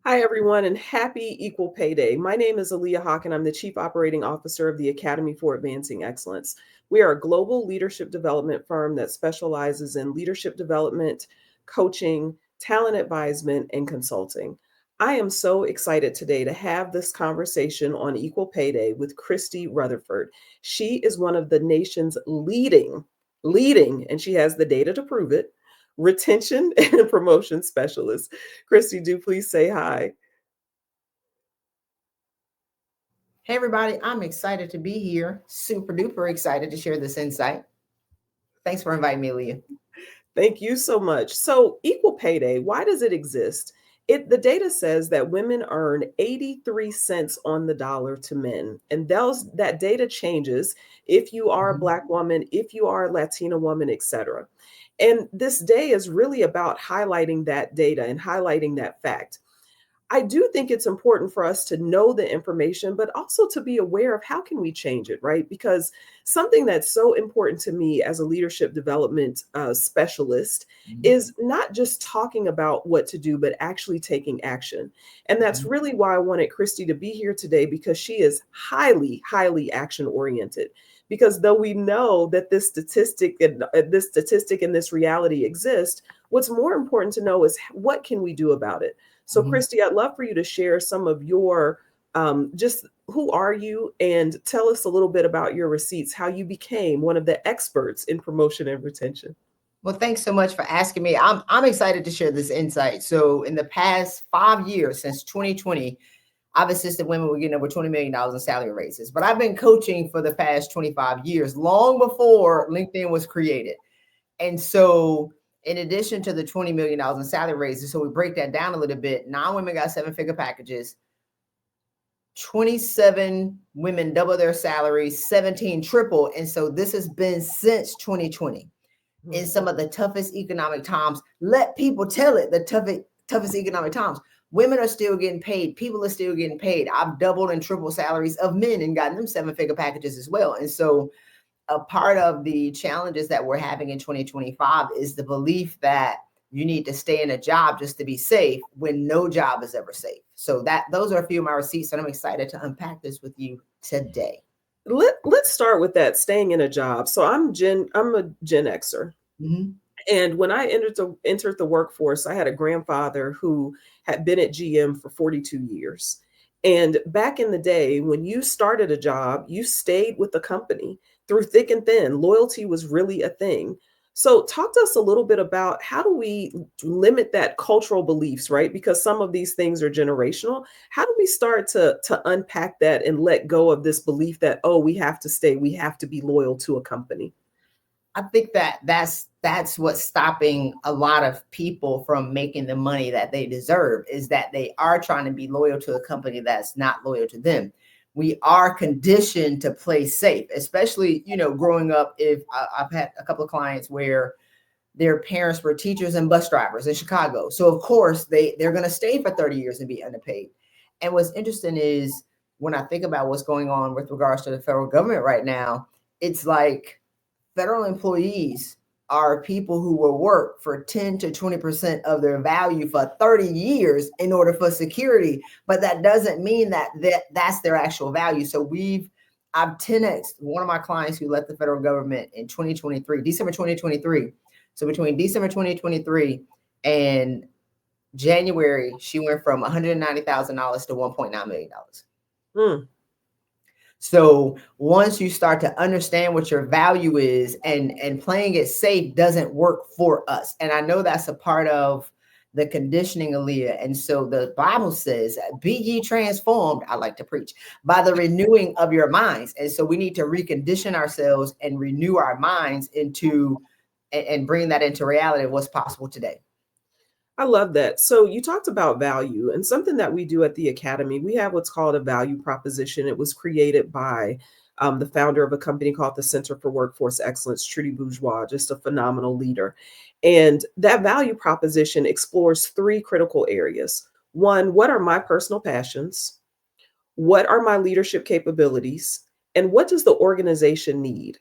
Hi, everyone, and happy Equal Pay Day. My name is Aaliyah Haqq, and I'm the Chief Operating Officer of the Academy for Advancing Excellence. We are a global leadership development firm that specializes in leadership development, coaching, talent advisement, and consulting. I am so excited today to have this conversation on Equal Pay Day with Christy Rutherford. She is one of the nation's leading, and she has the data to prove it, retention and promotion specialists. Christy, do please say hi. Hey, everybody, I'm excited to be here. Super duper excited to share this insight. Thanks for inviting me, Leah. Thank you so much. So, equal pay day, why does it exist? The data says that women earn 83 cents on the dollar to men. And that data changes if you are a Mhm. Black woman, if you are a Latina woman, etc. And this day is really about highlighting that data and highlighting that fact. I do think it's important for us to know the information, but also to be aware of how can we change it, right? Because something that's so important to me as a leadership development specialist Mhm. is not just talking about what to do, but actually taking action. And that's Mhm. really why I wanted Christy to be here today because she is highly action oriented. Because though we know that this statistic and this reality exist, what's more important to know is what can we do about it? So, Mhm. Christy, I'd love for you to share some of your just who are you and tell us a little bit about your receipts, how you became one of the experts in promotion and retention. Well, thanks so much for asking me. I'm excited to share this insight. So, in the past 5 years, since 2020, I've assisted women with getting over $20 million in salary raises. But I've been coaching for the past 25 years, long before LinkedIn was created. And so, in addition to the $20 million in salary raises, so we break that down a little bit, 9 women got seven-figure packages. 27 women double their salary, 17 triple. And so this has been since 2020 in Mhm. some of the toughest economic times. Let people tell it, the toughest economic times. Women are still getting paid. People are still getting paid. I've doubled and tripled salaries of men and gotten them seven-figure packages as well. And so a part of the challenges that we're having in 2025 is the belief that you need to stay in a job just to be safe when no job is ever safe. So those are a few of my receipts, and I'm excited to unpack this with you today. Let's start with that staying in a job. So I'm a Gen Xer. Mhm. And when I entered the workforce, I had a grandfather who had been at GM for 42 years. And back in the day, when you started a job, you stayed with the company through thick and thin. Loyalty was really a thing. So, talk to us a little bit about how do we limit that cultural beliefs, right? Because some of these things are generational. How do we start to unpack that and let go of this belief that, oh, we have to stay, we have to be loyal to a company? I think that's what's stopping a lot of people from making the money that they deserve is that they are trying to be loyal to a company that's not loyal to them. We are conditioned to play safe, especially growing up. If I've had a couple of clients where their parents were teachers and bus drivers in Chicago, so of course they're going to stay for 30 years and be underpaid. And what's interesting is when I think about what's going on with regards to the federal government right now, it's like federal employees are people who will work for 10 to 20% of their value for 30 years in order for security. But that doesn't mean that's their actual value. So I've 10x one of my clients who left the federal government in 2023, December 2023. So between December 2023 and January, she went from $190,000 to $1.9 million. Hmm. So once you start to understand what your value is and playing it safe doesn't work for us. And I know that's a part of the conditioning, Aaliyah. And so the Bible says, be ye transformed, I like to preach, by the renewing of your minds. And so we need to recondition ourselves and renew our minds and bring that into reality of what's possible today. I love that. So you talked about value and something that we do at the Academy. We have what's called a value proposition. It was created by the founder of a company called the Center for Workforce Excellence, Trudy Bourgeois, just a phenomenal leader. And that value proposition explores three critical areas. One, what are my personal passions? What are my leadership capabilities? And what does the organization need?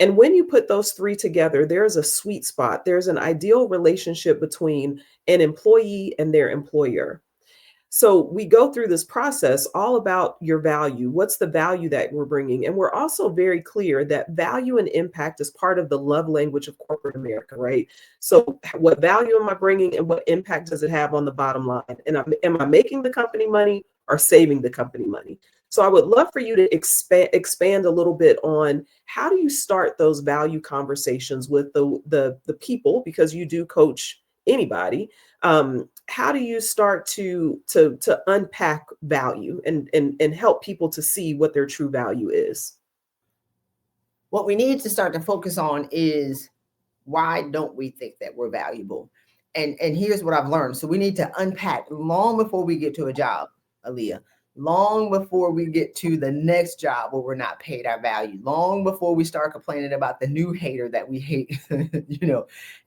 And when you put those three together, there's a sweet spot. There's an ideal relationship between an employee and their employer. So we go through this process all about your value. What's the value that we're bringing? And we're also very clear that value and impact is part of the love language of corporate America, right? So what value am I bringing and what impact does it have on the bottom line? And am I making the company money or saving the company money? So I would love for you to expand a little bit on how do you start those value conversations with the people, because you do coach anybody. How do you start to unpack value and help people to see what their true value is? What we need to start to focus on is, why don't we think that we're valuable? And here's what I've learned. So we need to unpack long before we get to a job, Aaliyah, long before we get to the next job where we're not paid our value, long before we start complaining about the new hater that we hate,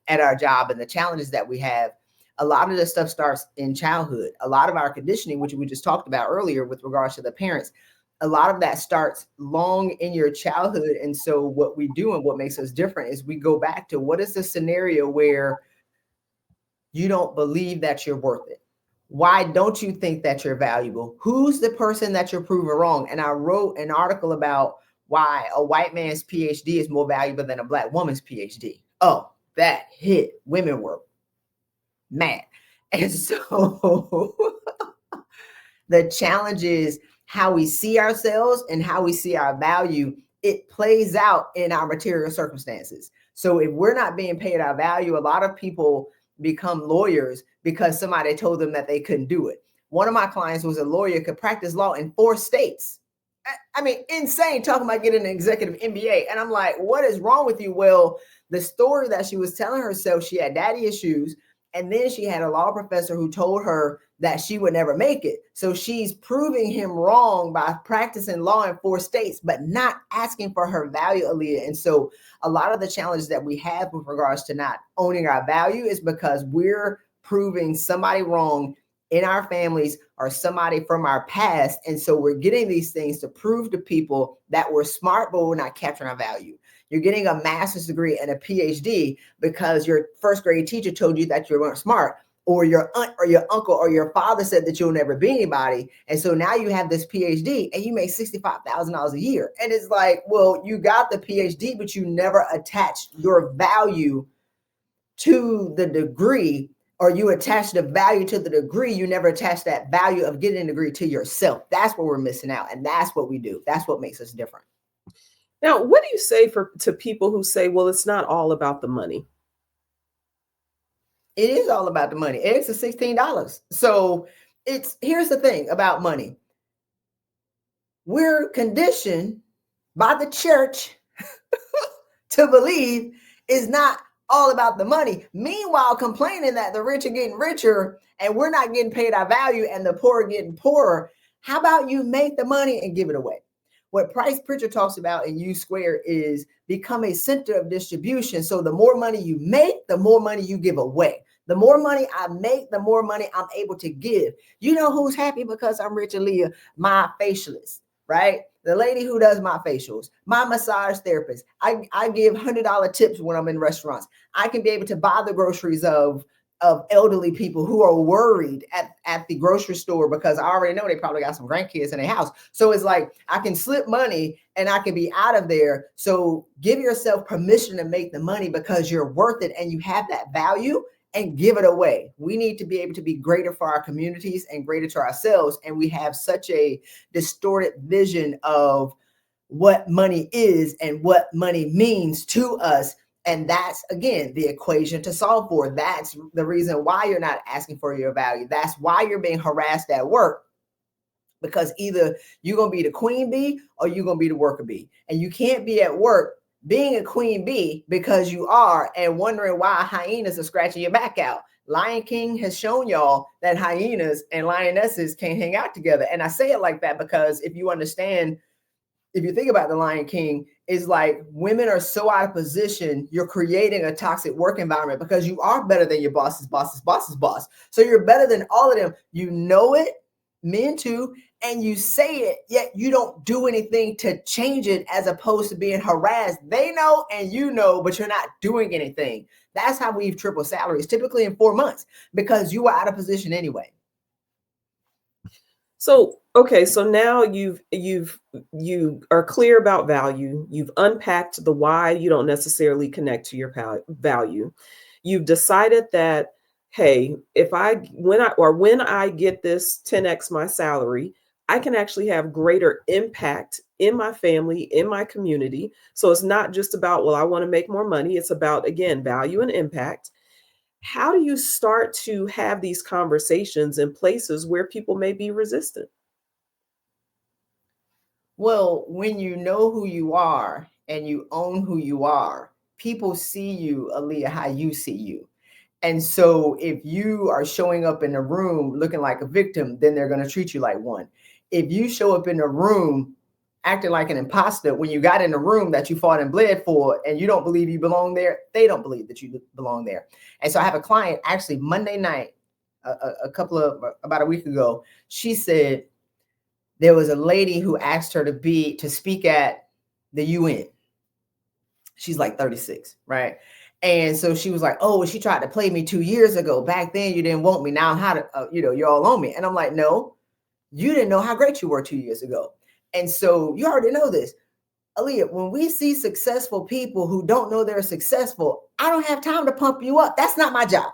at our job and the challenges that we have. A lot of this stuff starts in childhood. A lot of our conditioning, which we just talked about earlier with regards to the parents, a lot of that starts long in your childhood. And so what we do and what makes us different is we go back to, what is the scenario where you don't believe that you're worth it? Why don't you think that you're valuable? Who's the person that you're proving wrong? And I wrote an article about why a white man's PhD is more valuable than a black woman's PhD. Oh, that hit. Women were mad. And so the challenge is how we see ourselves and how we see our value. It plays out in our material circumstances. So if we're not being paid our value, a lot of people become lawyers because somebody told them that they couldn't do it. One of my clients was a lawyer, could practice law in 4 states. I mean, insane, talking about getting an executive MBA. And I'm like, what is wrong with you? Well, the story that she was telling herself, she had daddy issues. And then she had a law professor who told her that she would never make it. So she's proving him wrong by practicing law in 4 states, but not asking for her value, Aaliyah. And so a lot of the challenges that we have with regards to not owning our value is because we're proving somebody wrong in our families or somebody from our past. And so we're getting these things to prove to people that we're smart, but we're not capturing our value. You're getting a master's degree and a PhD because your first grade teacher told you that you weren't smart, or your aunt or your uncle or your father said that you'll never be anybody. And so now you have this PhD and you make $65,000 a year. And it's like, well, you got the PhD, but you never attached your value to the degree, or you attach the value to the degree. You never attach that value of getting a degree to yourself. That's where we're missing out. And that's what we do. That's what makes us different. Now, what do you say to people who say, well, it's not all about the money? It is all about the money. Eggs are $16. So here's the thing about money. We're conditioned by the church to believe it's not all about the money. Meanwhile, complaining that the rich are getting richer and we're not getting paid our value and the poor are getting poorer. How about you make the money and give it away? What Price Pritchard talks about in U Square is become a center of distribution. So the more money you make, the more money you give away. The more money I make, the more money I'm able to give. You know who's happy because I'm rich, Aaliyah? My facialist, right? The lady who does my facials, my massage therapist. I give $100 tips when I'm in restaurants. I can be able to buy the groceries of elderly people who are worried at the grocery store because I already know they probably got some grandkids in their house. So it's like I can slip money and I can be out of there. So give yourself permission to make the money because you're worth it and you have that value, and give it away. We need to be able to be greater for our communities and greater to ourselves. And we have such a distorted vision of what money is and what money means to us. And that's, again, the equation to solve for. That's the reason why you're not asking for your value. That's why you're being harassed at work, because either you're going to be the queen bee or you're going to be the worker bee. And you can't be at work being a queen bee because you are and wondering why hyenas are scratching your back out. Lion King has shown y'all that hyenas and lionesses can't hang out together. And I say it like that because if you understand, if you think about the Lion King, is like women are so out of position, you're creating a toxic work environment because you are better than your boss's boss's boss's boss. So you're better than all of them. You know it, men too, and you say it, yet you don't do anything to change it, as opposed to being harassed. They know and you know, but you're not doing anything. That's how we've tripled salaries, typically in 4 months, because you are out of position anyway. So, okay, so now you are clear about value. You've unpacked the why you don't necessarily connect to your value. You've decided that, hey, if I when I get this 10x my salary, I can actually have greater impact in my family, in my community. So it's not just about, well, I want to make more money. It's about, again, value and impact. How do you start to have these conversations in places where people may be resistant? Well, when you know who you are and you own who you are, people see you, Aaliyah, how you see you. And so if you are showing up in a room looking like a victim, then they're going to treat you like one. If you show up in a room acting like an imposter when you got in a room that you fought and bled for and you don't believe you belong there, they don't believe that you belong there. And so I have a client actually Monday night, about a week ago, she said there was a lady who asked her to speak at the UN. She's like 36, right? And so she was like, "Oh, she tried to play me 2 years ago. Back then, you didn't want me. Now, how to, you're all on me." And I'm like, "No, you didn't know how great you were 2 years ago." And so you already know this, Aaliyah. When we see successful people who don't know they're successful, I don't have time to pump you up. That's not my job,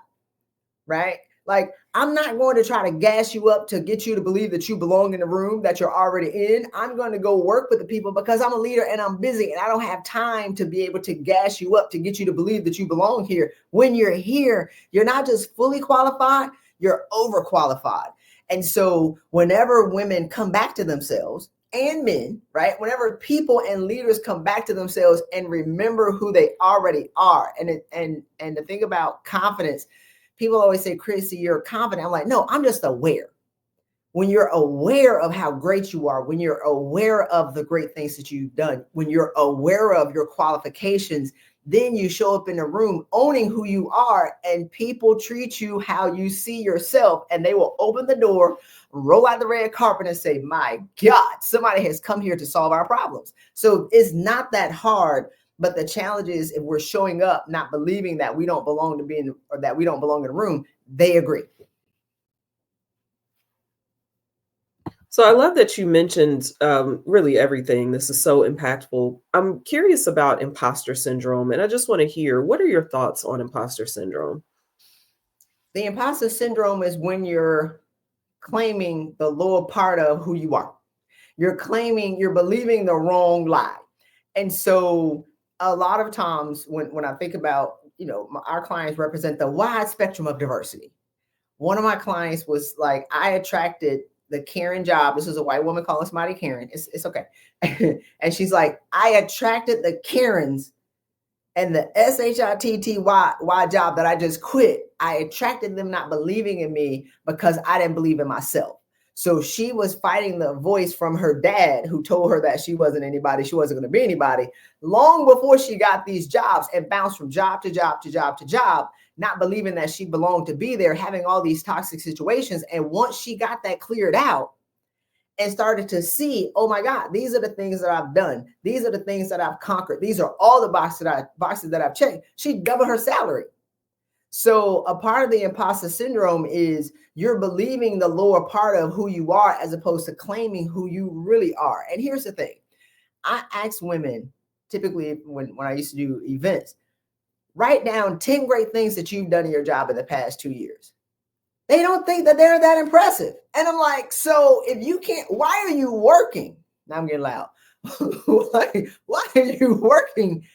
right? Like, I'm not going to try to gas you up to get you to believe that you belong in the room that you're already in. I'm going to go work with the people because I'm a leader and I'm busy and I don't have time to be able to gas you up to get you to believe that you belong here. When you're here, you're not just fully qualified, you're overqualified. And so whenever women come back to themselves, and men, right? Whenever people and leaders come back to themselves and remember who they already are, and the thing about confidence, people always say, "Christy, you're confident." I'm like, no, I'm just aware. When you're aware of how great you are, when you're aware of the great things that you've done, when you're aware of your qualifications, then you show up in the room owning who you are, and people treat you how you see yourself, and they will open the door, roll out the red carpet, and say, "My God, somebody has come here to solve our problems." So it's not that hard. But the challenge is if we're showing up, not believing that we don't belong to be in, or that we don't belong in a room, they agree. So I love that you mentioned really everything. This is so impactful. I'm curious about imposter syndrome, and I just want to hear, what are your thoughts on imposter syndrome? The imposter syndrome is when you're claiming the lower part of who you are. You're believing the wrong lie. And so a lot of times when I think about, our clients represent the wide spectrum of diversity. One of my clients was like, I attracted the Karen job. This is a white woman calling somebody Karen. It's okay. And she's like, I attracted the Karens and the SHITTY job that I just quit. I attracted them not believing in me because I didn't believe in myself. So she was fighting the voice from her dad who told her that she wasn't anybody, she wasn't going to be anybody, long before she got these jobs, and bounced from job to job to job to job, not believing that she belonged to be there, having all these toxic situations. And once she got that cleared out and started to see, oh my God, these are the things that I've done. These are the things that I've conquered. These are all the boxes that I've checked. She doubled her salary. So a part of the imposter syndrome is you're believing the lower part of who you are as opposed to claiming who you really are. And here's the thing. I ask women, typically when I used to do events, write down 10 great things that you've done in your job in the past 2 years. They don't think that they're that impressive. And I'm like, so if you can't, why are you working? Now I'm getting loud. why are you working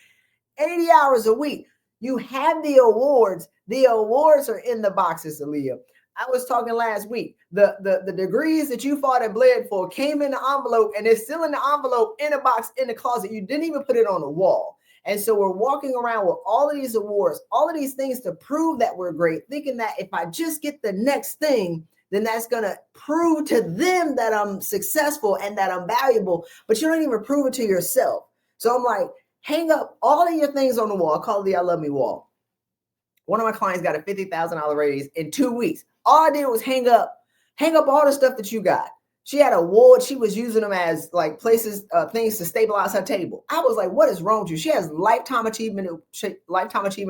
80 hours a week? You have the awards. The awards are in the boxes, Aaliyah. I was talking last week. The degrees that you fought and bled for came in the envelope, and it's still in the envelope in a box in the closet. You didn't even put it on the wall. And so we're walking around with all of these awards, all of these things to prove that we're great, thinking that if I just get the next thing, then that's going to prove to them that I'm successful and that I'm valuable. But you don't even prove it to yourself. So I'm like, hang up all of your things on the wall. I call it the I Love Me wall. One of my clients got a $50,000 raise in 2 weeks. All I did was hang up all the stuff that you got. She had awards. She was using them as like places, things to stabilize her table. I was like, what is wrong with you? She has lifetime achievement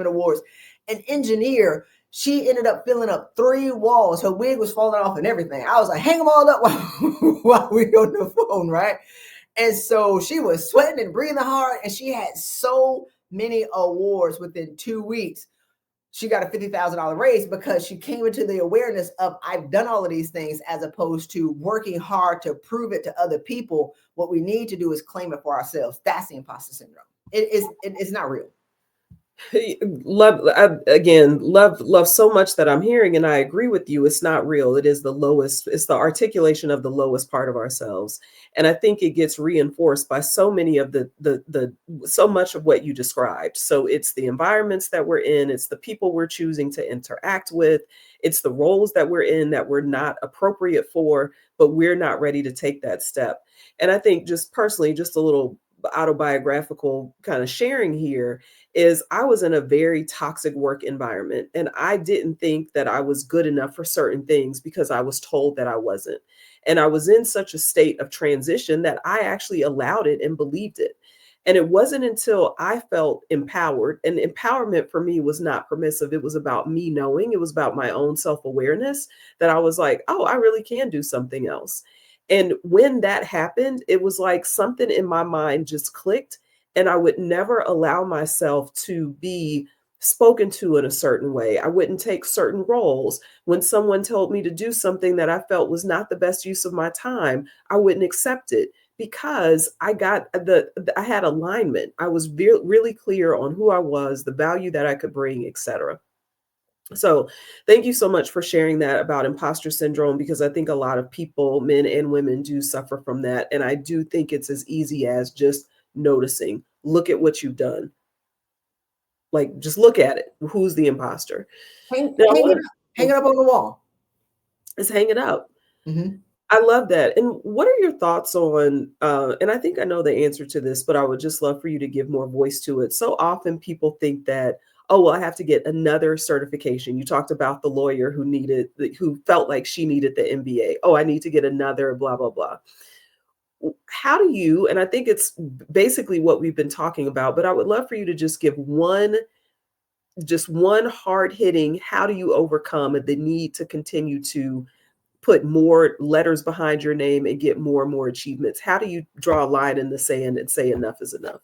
awards. An engineer, She ended up filling up 3 walls. Her wig was falling off and everything. I was like, hang them all up while we on the phone, right? And so she was sweating and breathing hard, and she had so many awards within 2 weeks. She got a $50,000 raise because she came into the awareness of, I've done all of these things, as opposed to working hard to prove it to other people. What we need to do is claim it for ourselves. That's the imposter syndrome. It's not real. Love so much that I'm hearing, and I agree with you. It's not real. It is the lowest, it's the articulation of the lowest part of ourselves. And I think it gets reinforced by so many of the so much of what you described. So it's the environments that we're in, it's the people we're choosing to interact with, it's the roles that we're in that we're not appropriate for, but we're not ready to take that step. And I think, just personally, just a little autobiographical kind of sharing here, is I was in a very toxic work environment, and I didn't think that I was good enough for certain things because I was told that I wasn't. And I was in such a state of transition that I actually allowed it and believed it. And it wasn't until I felt empowered, and empowerment for me was not permissive. It was about me knowing, it was about my own self awareness, that I was like, oh, I really can do something else. And when that happened, it was like something in my mind just clicked, and I would never allow myself to be spoken to in a certain way. I wouldn't take certain roles. When someone told me to do something that I felt was not the best use of my time, I wouldn't accept it, because I had alignment. I was really clear on who I was, the value that I could bring, etc. So thank you so much for sharing that about imposter syndrome, because I think a lot of people, men and women, do suffer from that. And I do think it's as easy as just noticing, look at what you've done. Like, just look at it. Who's the imposter? Hang, Now, hang it up on the wall. Let's hang it up. Mm-hmm. I love that. And what are your thoughts on, and I think I know the answer to this, but I would just love for you to give more voice to it. So often people think that, oh, well, I have to get another certification. You talked about the lawyer who felt like she needed the MBA. Oh, I need to get another blah, blah, blah. How do you, and I think it's basically what we've been talking about, but I would love for you to just give one hard hitting, how do you overcome the need to continue to put more letters behind your name and get more and more achievements? How do you draw a line in the sand and say enough is enough?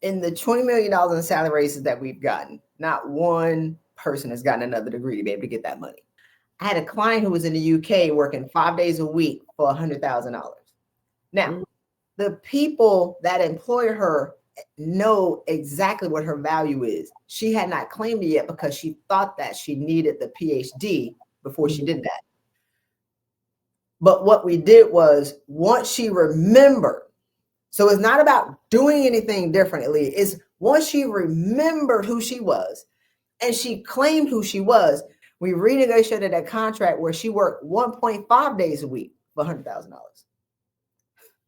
In the $20 million in salary raises that we've gotten, not one person has gotten another degree to be able to get that money. I had a client who was in the UK working 5 days a week for $100,000. Now, the people that employ her know exactly what her value is. She had not claimed it yet because she thought that she needed the PhD before she did that. But what we did was, once she remembered, so it's not about doing anything differently, it's once she remembered who she was and she claimed who she was, we renegotiated that contract where she worked 1.5 days a week for $100,000.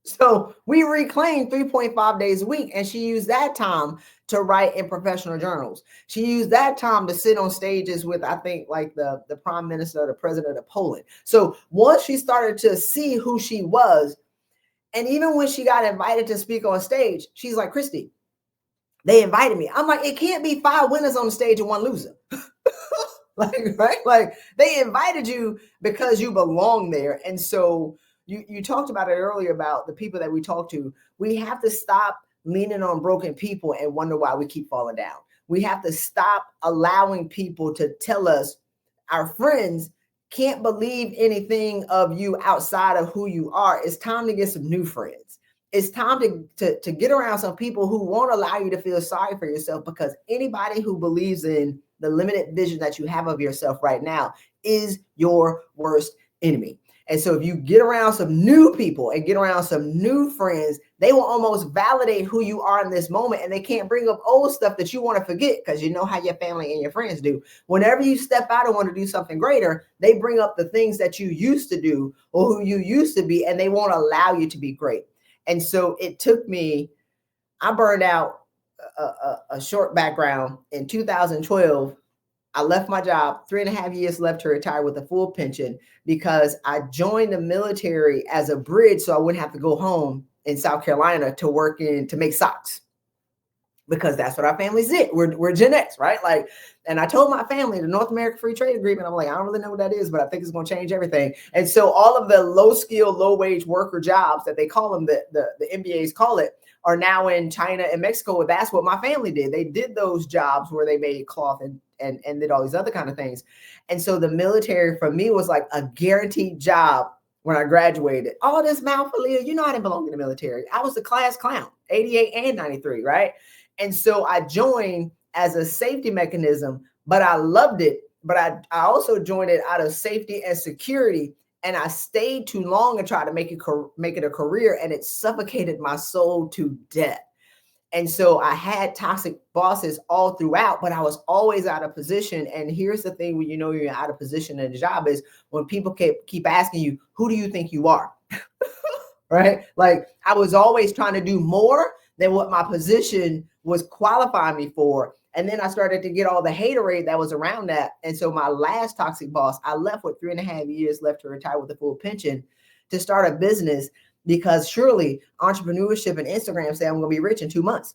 So we reclaimed 3.5 days a week, and she used that time to write in professional journals. She used that time to sit on stages with, I think, like the prime minister or the president of Poland. So once she started to see who she was, and even when she got invited to speak on stage, she's like, Christy, they invited me. I'm like, it can't be 5 winners on the stage and 1 loser. Right? Like, they invited you because you belong there. And so you talked about it earlier about the people that we talk to. We have to stop leaning on broken people and wonder why we keep falling down. We have to stop allowing people to tell us, our friends can't believe anything of you outside of who you are. It's time to get some new friends. It's time to get around some people who won't allow you to feel sorry for yourself, because anybody who believes in the limited vision that you have of yourself right now is your worst enemy. And so if you get around some new people and get around some new friends, they will almost validate who you are in this moment, and they can't bring up old stuff that you want to forget, because you know how your family and your friends do. Whenever you step out and want to do something greater, they bring up the things that you used to do or who you used to be, and they won't allow you to be great. And so it took me, I burned out a short background in 2012. I left my job, 3.5 years left to retire with a full pension, because I joined the military as a bridge so I wouldn't have to go home in South Carolina to work to make socks. because that's what our families did. We're Gen X, right? Like, and I told my family the North American Free Trade Agreement, I'm like, I don't really know what that is, but I think it's going to change everything. And so all of the low skill, low wage worker jobs that they call them, the MBAs call it, are now in China and Mexico. That's what my family did. They did those jobs where they made cloth and did all these other kind of things. And so the military for me was like a guaranteed job when I graduated. All this mouth, Aaliyah, you know, I didn't belong in the military. I was the class clown, 88 and 93, right? And so I joined as a safety mechanism, but I loved it. But I also joined it out of safety and security. And I stayed too long and tried to make it a career, and it suffocated my soul to death. And so I had toxic bosses all throughout, but I was always out of position. And here's the thing, when you know you're out of position in the job, is when people keep asking you, who do you think you are? Right? Like, I was always trying to do more than what my position was qualifying me for. And then I started to get all the haterade that was around that. And so my last toxic boss, I left with 3.5 years left to retire with a full pension to start a business, because surely entrepreneurship and Instagram say I'm going to be rich in 2 months.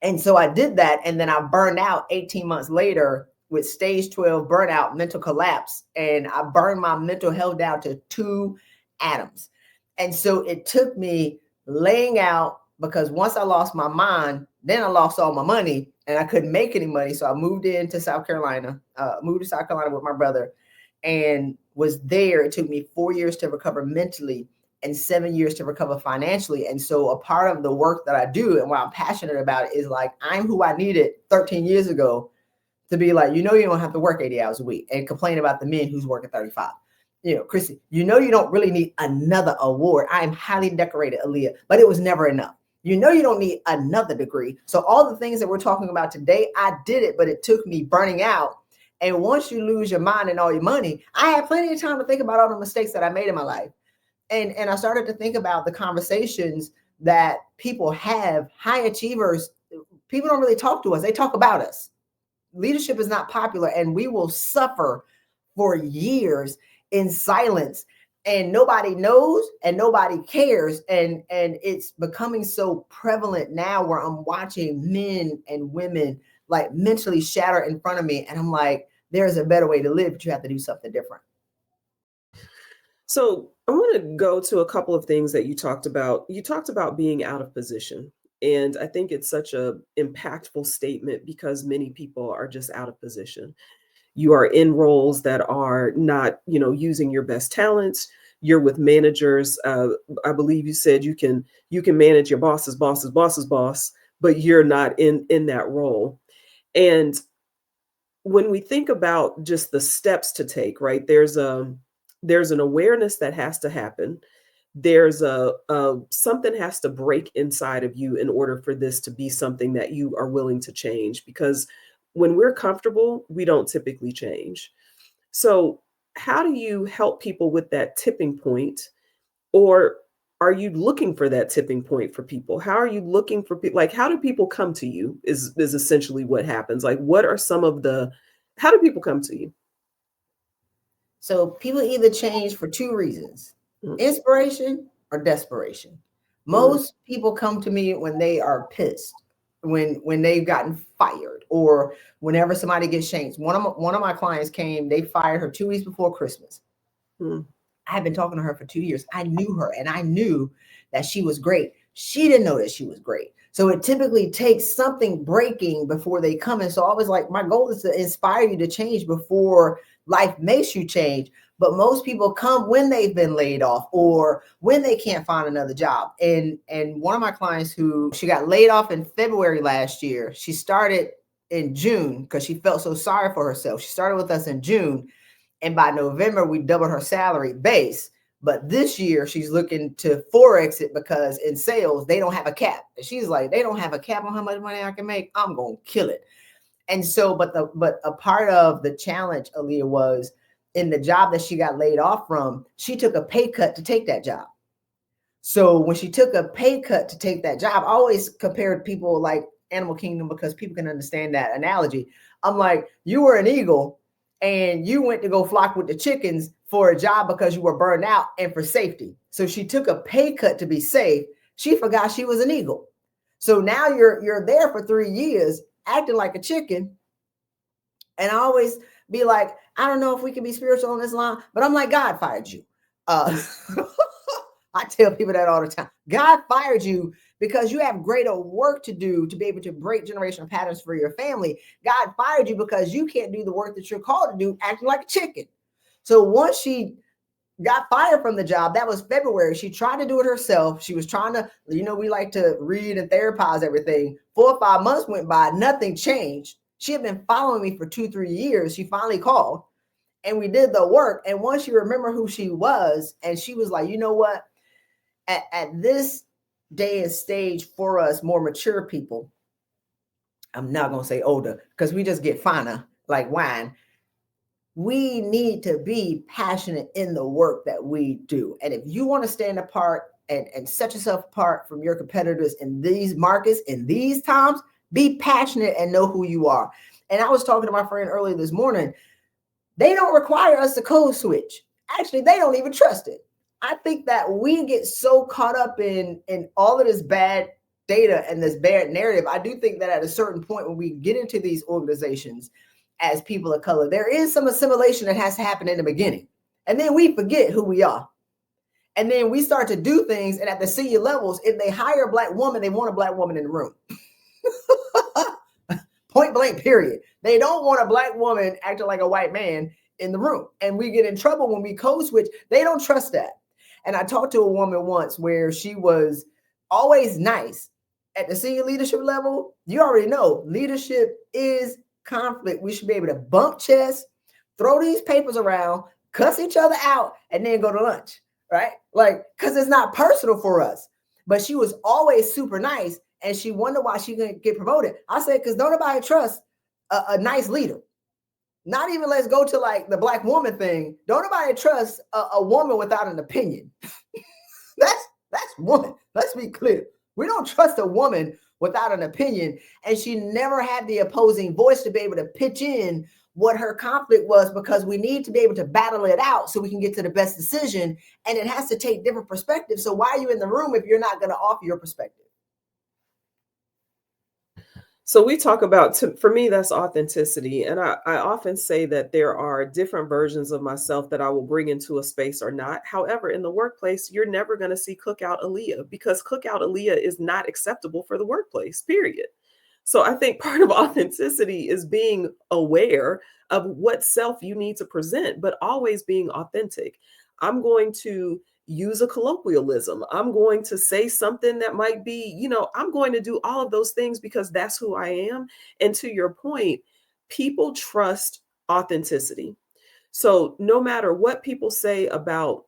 And so I did that. And then I burned out 18 months later with stage 12 burnout, mental collapse. And I burned my mental health down to 2 atoms. And so it took me laying out, because once I lost my mind, then I lost all my money and I couldn't make any money. So I moved to South Carolina with my brother, and was there. It took me 4 years to recover mentally and 7 years to recover financially. And so a part of the work that I do and what I'm passionate about is like, I'm who I needed 13 years ago to be like, you don't have to work 80 hours a week and complain about the men who's working 35. Christy, you don't really need another award. I am highly decorated, Aaliyah, but it was never enough. You don't need another degree. So all the things that we're talking about today, I did it, but it took me burning out. And once you lose your mind and all your money, I had plenty of time to think about all the mistakes that I made in my life. And I started to think about the conversations that people have, high achievers. People don't really talk to us. They talk about us. Leadership is not popular, and we will suffer for years in silence, and nobody knows and nobody cares. And it's becoming so prevalent now, where I'm watching men and women like mentally shatter in front of me. And I'm like, there's a better way to live, but you have to do something different. So I want to go to a couple of things that you talked about. You talked about being out of position. And I think it's such a impactful statement, because many people are just out of position. You are in roles that are not, using your best talents. You're with managers. I believe you said you can manage your boss's boss, but you're not in that role. And when we think about just the steps to take, right? There's an awareness that has to happen. There's a something has to break inside of you in order for this to be something that you are willing to change, because when we're comfortable, we don't typically change. So how do you help people with that tipping point? Or are you looking for that tipping point for people? How are you looking for people? Like, how do people come to you is essentially what happens. Like, what are how do people come to you? So people either change for 2 reasons: Mm, inspiration or desperation. mm, Most people come to me when they are pissed, when they've gotten fired, or whenever somebody gets changed. One of my clients came, they fired her 2 weeks before Christmas. mm, I had been talking to her for 2 years. I knew her and I knew that she was great. She didn't know that she was great. So it typically takes something breaking before they come. And so I was like, my goal is to inspire you to change before life makes you change. But most people come when they've been laid off or when they can't find another job. And one of my clients, she got laid off in February last year, she started in June because she felt so sorry for herself. She started with us in June. And by November, we doubled her salary base. But this year, she's looking to Forex it, because in sales, they don't have a cap. And she's like, they don't have a cap on how much money I can make. I'm going to kill it. And so, but a part of the challenge, Aaliyah, was in the job that she got laid off from, she took a pay cut to take that job. So when she took a pay cut to take that job, I always compared people like Animal Kingdom, because people can understand that analogy. I'm like, you were an eagle and you went to go flock with the chickens for a job because you were burned out and for safety. So she took a pay cut to be safe. She forgot she was an eagle. So now you're there for 3 years acting like a chicken. And I always be like, I don't know if we can be spiritual on this line, but I'm like, God fired you. I tell people that all the time. God fired you because you have greater work to do to be able to break generational patterns for your family. God fired you because you can't do the work that you're called to do acting like a chicken. So once she got fired from the job, that was February. She tried to do it herself. She was trying to, we like to read and therapize everything. 4 or 5 months went by, nothing changed. She had been following me for 2-3 years. She finally called and we did the work. And once you remember who she was, and she was like, you know what? At this day and stage for us, more mature people, I'm not going to say older because we just get finer like wine. We need to be passionate in the work that we do. And if you want to stand apart and set yourself apart from your competitors in these markets, in these times, be passionate and know who you are. And I was talking to my friend earlier this morning. They don't require us to code switch. Actually, they don't even trust it. I think that we get so caught up in all of this bad data and this bad narrative. I do think that at a certain point when we get into these organizations as people of color, there is some assimilation that has to happen in the beginning. And then we forget who we are. And then we start to do things. And at the senior levels, if they hire a Black woman, they want a Black woman in the room. Point blank, period. They don't want a Black woman acting like a white man in the room. And we get in trouble when we code switch. They don't trust that. And I talked to a woman once where she was always nice. At the senior leadership level, you already know leadership is conflict. We should be able to bump chests, throw these papers around, cuss each other out, and then go to lunch, right? Like, because it's not personal for us. But she was always super nice, and she wondered why she couldn't get promoted. I said, because don't nobody trust a nice leader. Not even let's go to like the Black woman thing. Don't nobody trust a woman without an opinion. That's woman. Let's be clear. We don't trust a woman without an opinion. And she never had the opposing voice to be able to pitch in what her conflict was, because we need to be able to battle it out so we can get to the best decision. And it has to take different perspectives. So why are you in the room if you're not going to offer your perspective? So we talk about, for me, that's authenticity. And I often say that there are different versions of myself that I will bring into a space or not. However, in the workplace, you're never going to see Cookout Aaliyah, because Cookout Aaliyah is not acceptable for the workplace, period. So I think part of authenticity is being aware of what self you need to present, but always being authentic. I'm going to use a colloquialism. I'm going to say something that might be, I'm going to do all of those things because that's who I am. And to your point, people trust authenticity. So no matter what people say about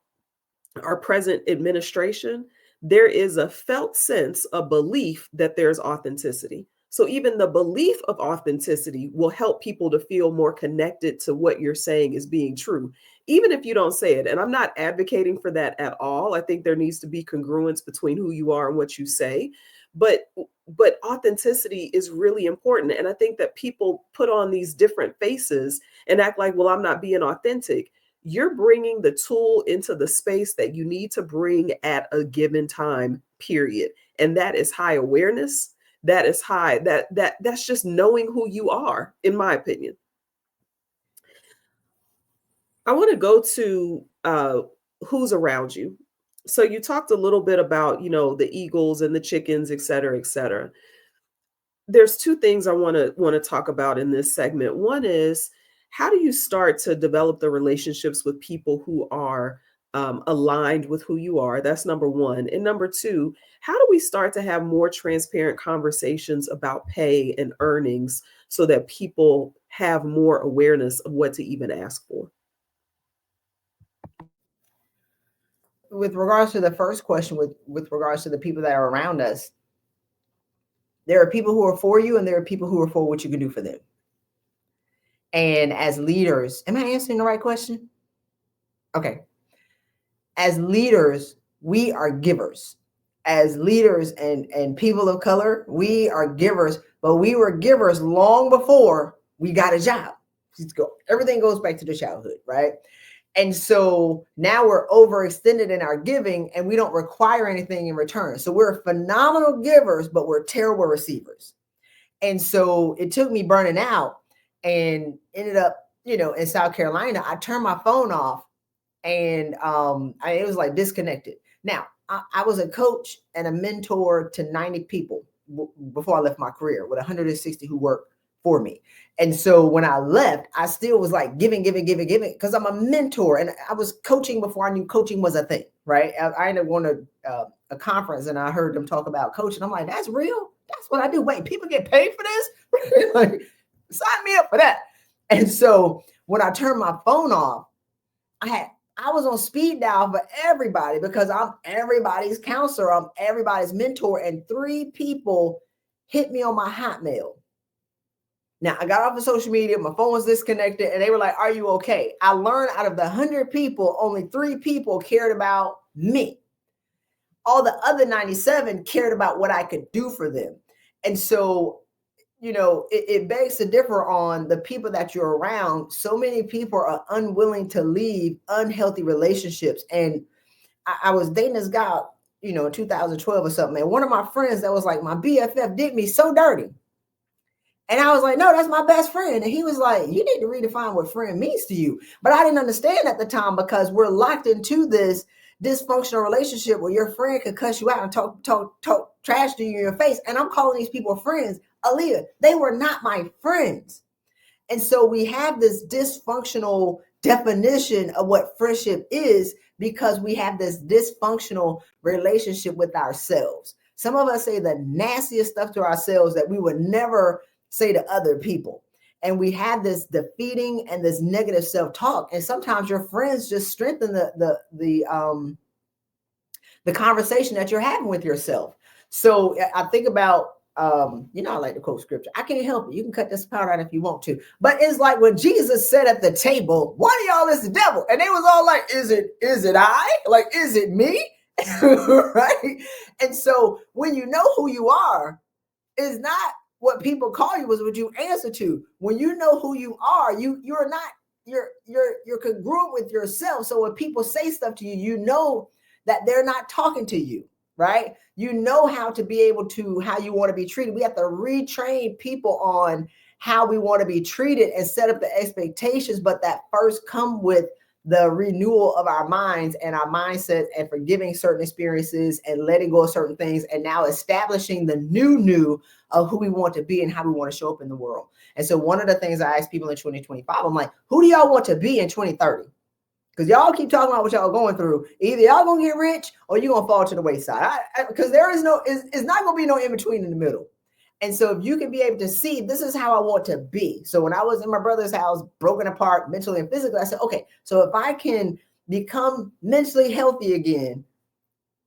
our present administration, there is a felt sense, a belief that there's authenticity. So even the belief of authenticity will help people to feel more connected to what you're saying is being true, even if you don't say it. And I'm not advocating for that at all. I think there needs to be congruence between who you are and what you say. But authenticity is really important. And I think that people put on these different faces and act like, well, I'm not being authentic. You're bringing the tool into the space that you need to bring at a given time, period. And that is high awareness. That is high. That's just knowing who you are, in my opinion. I want to go to who's around you. So you talked a little bit about, the eagles and the chickens, et cetera, et cetera. There's two things I want to talk about in this segment. One is, how do you start to develop the relationships with people who are aligned with who you are? That's number one. And number two, how do we start to have more transparent conversations about pay and earnings so that people have more awareness of what to even ask for? With regards to the first question, with regards to the people that are around us, there are people who are for you and there are people who are for what you can do for them. And as leaders, am I answering the right question? Okay. As leaders, we are givers. As leaders and people of color, we are givers, but we were givers long before we got a job. Everything goes back to the childhood, right? And so now we're overextended in our giving and we don't require anything in return. So we're phenomenal givers, but we're terrible receivers. And so it took me burning out and ended up, in South Carolina. I turned my phone off and it was like disconnected. Now, I was a coach and a mentor to 90 people before I left my career, with 160 who worked for me. And so when I left, I still was like giving, because I'm a mentor and I was coaching before I knew coaching was a thing, right? I ended up going to a conference and I heard them talk about coaching. I'm like, that's real? That's what I do. Wait, people get paid for this? Like, sign me up for that. And so when I turned my phone off, I was on speed dial for everybody because I'm everybody's counselor. I'm everybody's mentor. And 3 people hit me on my Hotmail. Now, I got off of social media. My phone was disconnected and they were like, are you okay? I learned out of the 100 people, only 3 people cared about me. All the other 97 cared about what I could do for them. And so, it begs to differ on the people that you're around. So many people are unwilling to leave unhealthy relationships. And I was dating this guy, in 2012 or something. And one of my friends that was like my BFF did me so dirty. And I was like, no, that's my best friend. And he was like, you need to redefine what friend means to you. But I didn't understand at the time because we're locked into this dysfunctional relationship where your friend could cuss you out and talk trash to you in your face. And I'm calling these people friends. Aaliyah, they were not my friends. And so we have this dysfunctional definition of what friendship is because we have this dysfunctional relationship with ourselves. Some of us say the nastiest stuff to ourselves that we would never say to other people. And we have this defeating and this negative self-talk. And sometimes your friends just strengthen the conversation that you're having with yourself. So I think about, I like to quote scripture. I can't help it. You can cut this part out if you want to. But it's like when Jesus said at the table, one of y'all is the devil. And they was all like, is it I? Like, is it me? Right? And so when you know who you are, it's not what people call you, is what you answer to. When you know who you are, you're congruent with yourself. So when people say stuff to you, you know that they're not talking to you, right? You know how to be able to, how you want to be treated. We have to retrain people on how we want to be treated and set up the expectations, but that first come with the renewal of our minds and our mindset and forgiving certain experiences and letting go of certain things. And now establishing the new of who we want to be and how we want to show up in the world. And so one of the things I ask people in 2025, I'm like, who do y'all want to be in 2030? Because y'all keep talking about what y'all going through. Either y'all going to get rich or you're going to fall to the wayside. Because there is it's not going to be no in between in the middle. And so if you can be able to see, this is how I want to be. So when I was in my brother's house, broken apart mentally and physically, I said, okay, so if I can become mentally healthy again,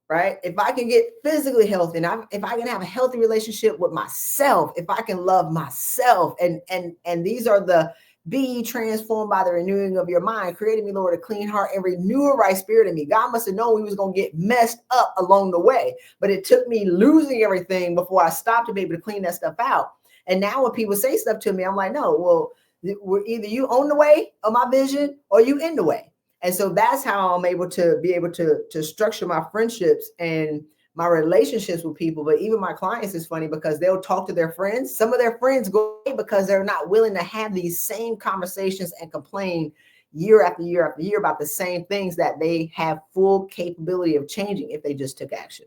right? If I can get physically healthy, and if I can have a healthy relationship with myself, if I can love myself, and these are the be ye transformed by the renewing of your mind, creating me, Lord, a clean heart and renew a right spirit in me. God must have known we was going to get messed up along the way, but it took me losing everything before I stopped to be able to clean that stuff out. And now when people say stuff to me, I'm like, no, well, we're either you on the way of my vision or you in the way. And so that's how I'm able to structure my friendships and my relationships with people. But even my clients is funny because they'll talk to their friends. Some of their friends go away because they're not willing to have these same conversations and complain year after year after year about the same things that they have full capability of changing if they just took action.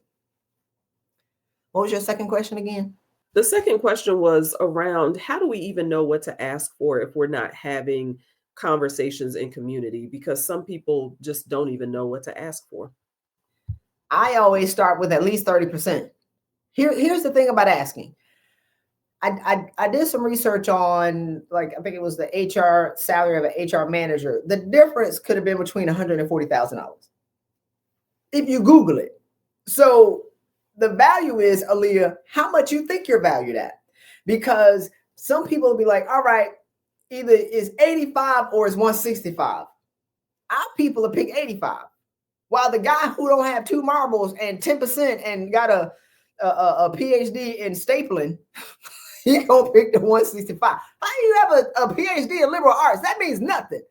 What was your second question again? The second question was around how do we even know what to ask for if we're not having conversations in community? Because some people just don't even know what to ask for. I always start with at least 30%. Here's the thing about asking. I did some research on, like, I think it was the HR salary of an HR manager. The difference could have been between $140,000 and $40,000 if you Google it. So the value is, Aaliyah, how much you think you're valued at. Because some people will be like, all right, either it's 85 or it's 165. Our people will pick 85. While the guy who don't have 2 marbles and 10% and got a PhD in stapling, he gonna pick the 165. How do you have a PhD in liberal arts? That means nothing.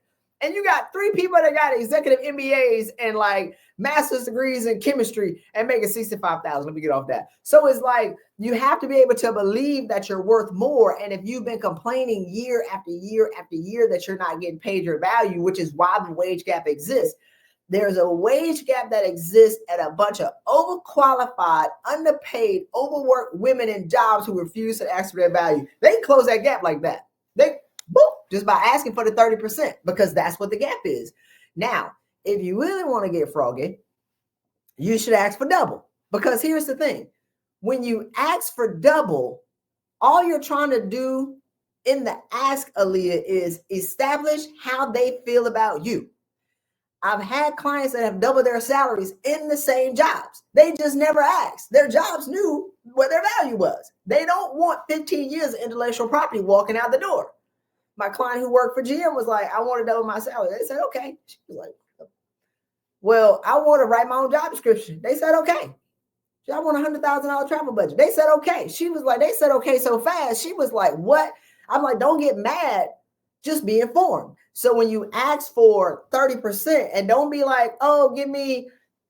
And you got 3 people that got executive MBAs and like master's degrees in chemistry and making 65,000. Let me get off that. So it's like you have to be able to believe that you're worth more. And if you've been complaining year after year after year that you're not getting paid your value, which is why the wage gap exists, there's a wage gap that exists at a bunch of overqualified, underpaid, overworked women in jobs who refuse to ask for their value. They can close that gap like that. They boop, just by asking for the 30%, because that's what the gap is. Now, if you really want to get froggy, you should ask for double. Because here's the thing. When you ask for double, all you're trying to do in the ask, Aaliyah, is establish how they feel about you. I've had clients that have doubled their salaries in the same jobs. They just never asked. Their jobs knew what their value was. They don't want 15 years of intellectual property walking out the door. My client who worked for GM was like, I want to double my salary. They said, okay. She was like, well, I want to write my own job description. They said, okay. I want $100,000 travel budget. They said, okay. She was like, they said, okay, so fast. She was like, what? I'm like, don't get mad. Just be informed. So when you ask for 30%, and don't be like, oh, give me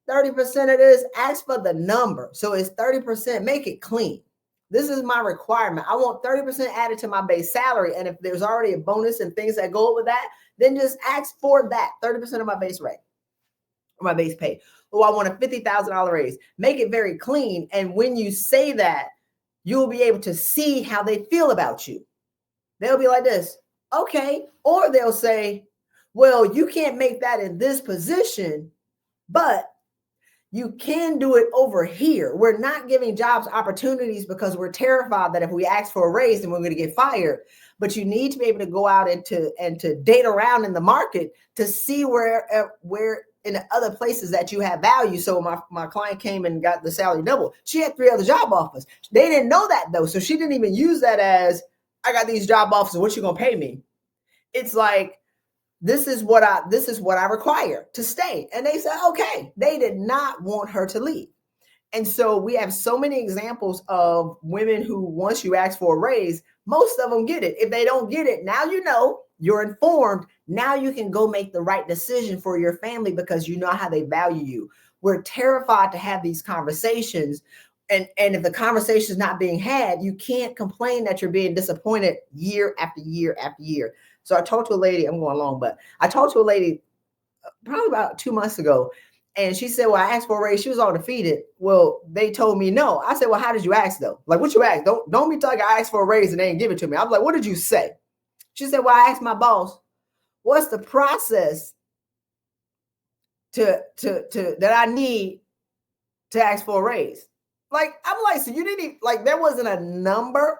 30% of this, ask for the number. So it's 30%, make it clean. This is my requirement. I want 30% added to my base salary. And if there's already a bonus and things that go with that, then just ask for that 30% of my base rate, or my base pay. Oh, I want a $50,000 raise. Make it very clean. And when you say that, you'll be able to see how they feel about you. They'll be like this. Okay. Or they'll say, well, you can't make that in this position, but you can do it over here. We're not giving jobs opportunities because we're terrified that if we ask for a raise, then we're going to get fired. But you need to be able to go out and to date around in the market to see where in the other places that you have value. So my client came and got the salary double. She had 3 other job offers. They didn't know that though. So she didn't even use that as, I got these job offers. What you gonna pay me? It's like, this is what I require to stay. And they said, okay. They did not want her to leave. And so we have so many examples of women who, once you ask for a raise, most of them get it. If they don't get it, now you know, you're informed. Now you can go make the right decision for your family because you know how they value you. We're terrified to have these conversations. And if the conversation is not being had, you can't complain that you're being disappointed year after year after year. So I talked to a lady, I'm going long, but I talked to a lady probably about 2 months ago. And she said, well, I asked for a raise. She was all defeated. Well, they told me no. I said, well, how did you ask though? Like, what you asked? Don't be talking, I asked for a raise and they didn't give it to me. I was like, what did you say? She said, well, I asked my boss, what's the process to that I need to ask for a raise? Like, I'm like, so you didn't even, like, there wasn't a number.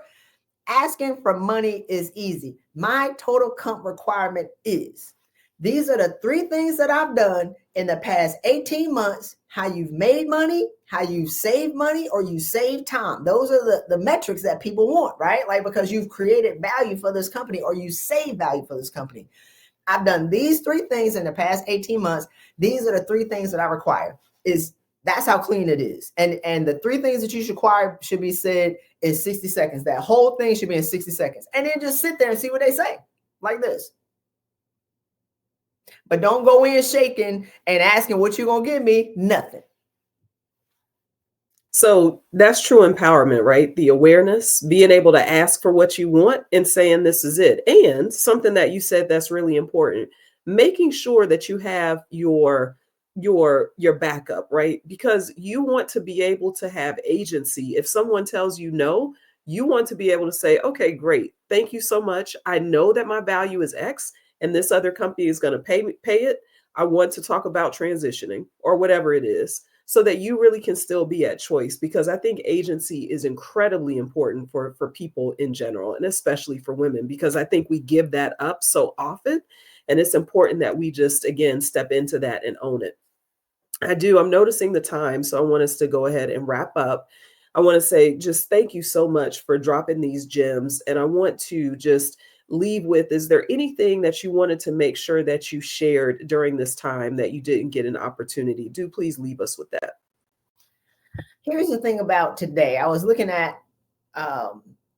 Asking for money is easy. My total comp requirement is, these are the 3 things that I've done in the past 18 months, how you've made money, how you've saved money, or you save time. Those are the metrics that people want, right? Like, because you've created value for this company or you save value for this company. I've done these 3 things in the past 18 months. These are the 3 things that I require. That's how clean it is. And the 3 things that you should require should be said in 60 seconds. That whole thing should be in 60 seconds. And then just sit there and see what they say, like this. But don't go in shaking and asking what you're going to give me. Nothing. So that's true empowerment, right? The awareness, being able to ask for what you want and saying this is it. And something that you said that's really important, making sure that you have your backup, right? Because you want to be able to have agency. If someone tells you no, you want to be able to say, okay, great. Thank you so much. I know that my value is X and this other company is going to pay it. I want to talk about transitioning or whatever it is, so that you really can still be at choice, because I think agency is incredibly important for people in general, and especially for women, because I think we give that up so often. And it's important that we just, again, step into that and own it. I'm noticing the time, so I want us to go ahead and wrap up. I want to say just thank you so much for dropping these gems. And I want to just leave with, is there anything that you wanted to make sure that you shared during this time that you didn't get an opportunity? Do please leave us with that. Here's the thing about today. I was looking at, I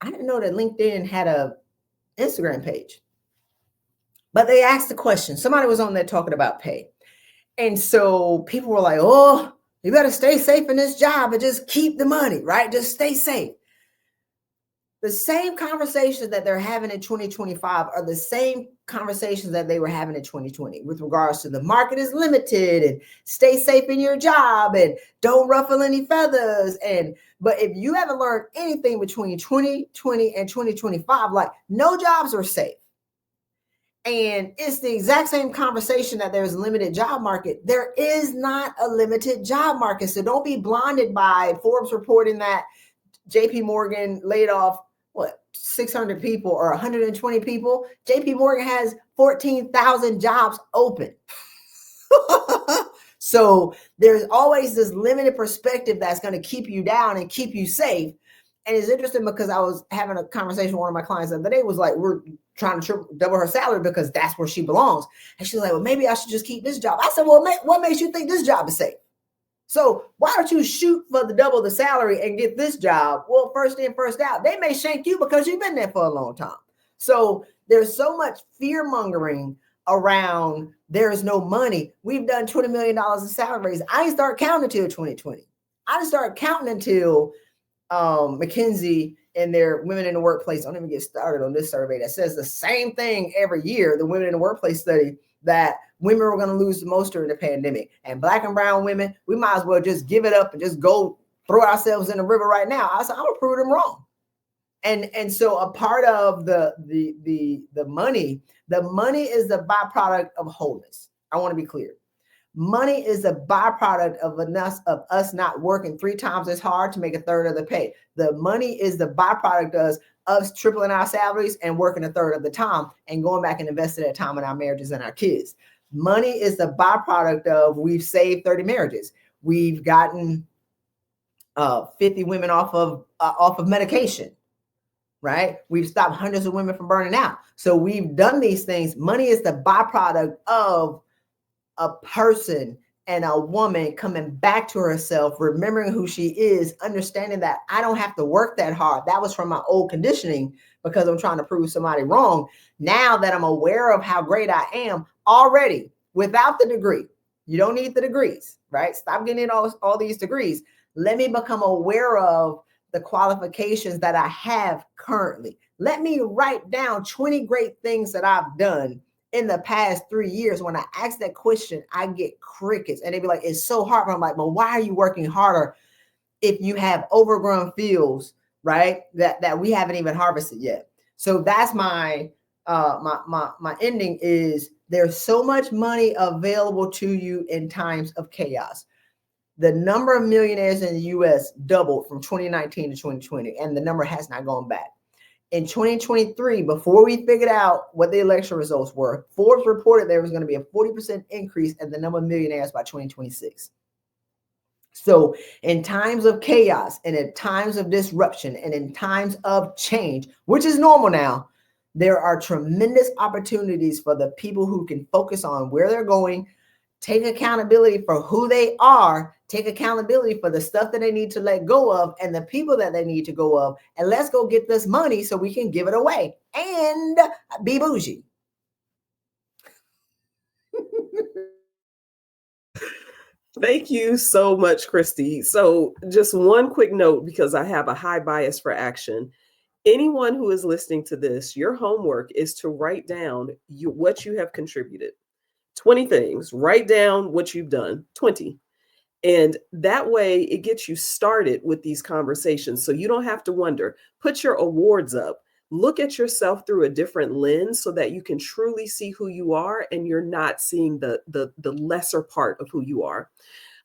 didn't know that LinkedIn had a Instagram page. But they asked the question. Somebody was on there talking about pay. And so people were like, oh, you better stay safe in this job and just keep the money, right? Just stay safe. The same conversations that they're having in 2025 are the same conversations that they were having in 2020 with regards to the market is limited and stay safe in your job and don't ruffle any feathers. But if you haven't learned anything between 2020 and 2025, like no jobs are safe. And it's the exact same conversation that there's a limited job market. There is not a limited job market. So don't be blinded by Forbes reporting that JP Morgan laid off 600 people or 120 people. JP Morgan has 14,000 jobs open. So there's always this limited perspective that's going to keep you down and keep you safe. And it's interesting because I was having a conversation with one of my clients the other day, was like, we're trying to double her salary because that's where she belongs. And she's like, well, maybe I should just keep this job. I said, well, what makes you think this job is safe? So why don't you shoot for the double the salary and get this job? Well, first in, first out. They may shank you because you've been there for a long time. So there's so much fear mongering around there's no money. We've done $20 million in salary raise. I didn't start counting until 2020. I didn't start counting until McKinsey and their Women in the Workplace. Don't even get started on this survey that says the same thing every year. The Women in the Workplace study, that women were going to lose the most during the pandemic, and Black and brown women, we might as well just give it up and just go throw ourselves in the river right now. I said, I'm gonna prove them wrong. And so a part of the money is the byproduct of wholeness. I want to be clear. Money is a byproduct of us not working 3 times as hard to make a third of the pay. The money is the byproduct of us tripling our salaries and working a third of the time and going back and investing that time in our marriages and our kids. Money is the byproduct of we've saved 30 marriages. We've gotten 50 women off of medication, right? We've stopped hundreds of women from burning out. So we've done these things. Money is the byproduct of a person and a woman coming back to herself, remembering who she is, understanding that I don't have to work that hard. That was from my old conditioning because I'm trying to prove somebody wrong. Now that I'm aware of how great I am already without the degree, you don't need the degrees, right? Stop getting all these degrees. Let me become aware of the qualifications that I have currently. Let me write down 20 great things that I've done in the past 3 years. When I ask that question, I get crickets, and they be like, it's so hard. But I'm like, well, why are you working harder if you have overgrown fields, right? That we haven't even harvested yet. So that's my ending is there's so much money available to you in times of chaos. The number of millionaires in the US doubled from 2019 to 2020, and the number has not gone back. In 2023, before we figured out what the election results were, Forbes reported there was going to be a 40% increase in the number of millionaires by 2026. So in times of chaos and in times of disruption and in times of change, which is normal now, there are tremendous opportunities for the people who can focus on where they're going, take accountability for who they are, take accountability for the stuff that they need to let go of and the people that they need to go of. And let's go get this money so we can give it away and be bougie. Thank you so much, Christy. So just one quick note, because I have a high bias for action. Anyone who is listening to this, your homework is to write down what you have contributed. 20 things. Write down what you've done. 20. And that way it gets you started with these conversations. So you don't have to wonder. Put your awards up. Look at yourself through a different lens so that you can truly see who you are and you're not seeing the lesser part of who you are.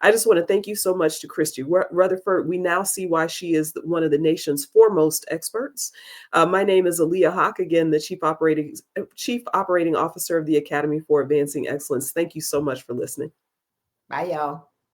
I just want to thank you so much to Christy Rutherford. We now see why she is one of the nation's foremost experts. My name is Aaliyah Haqq, again, the Chief Operating Officer of the Academy for Advancing Excellence. Thank you so much for listening. Bye, y'all.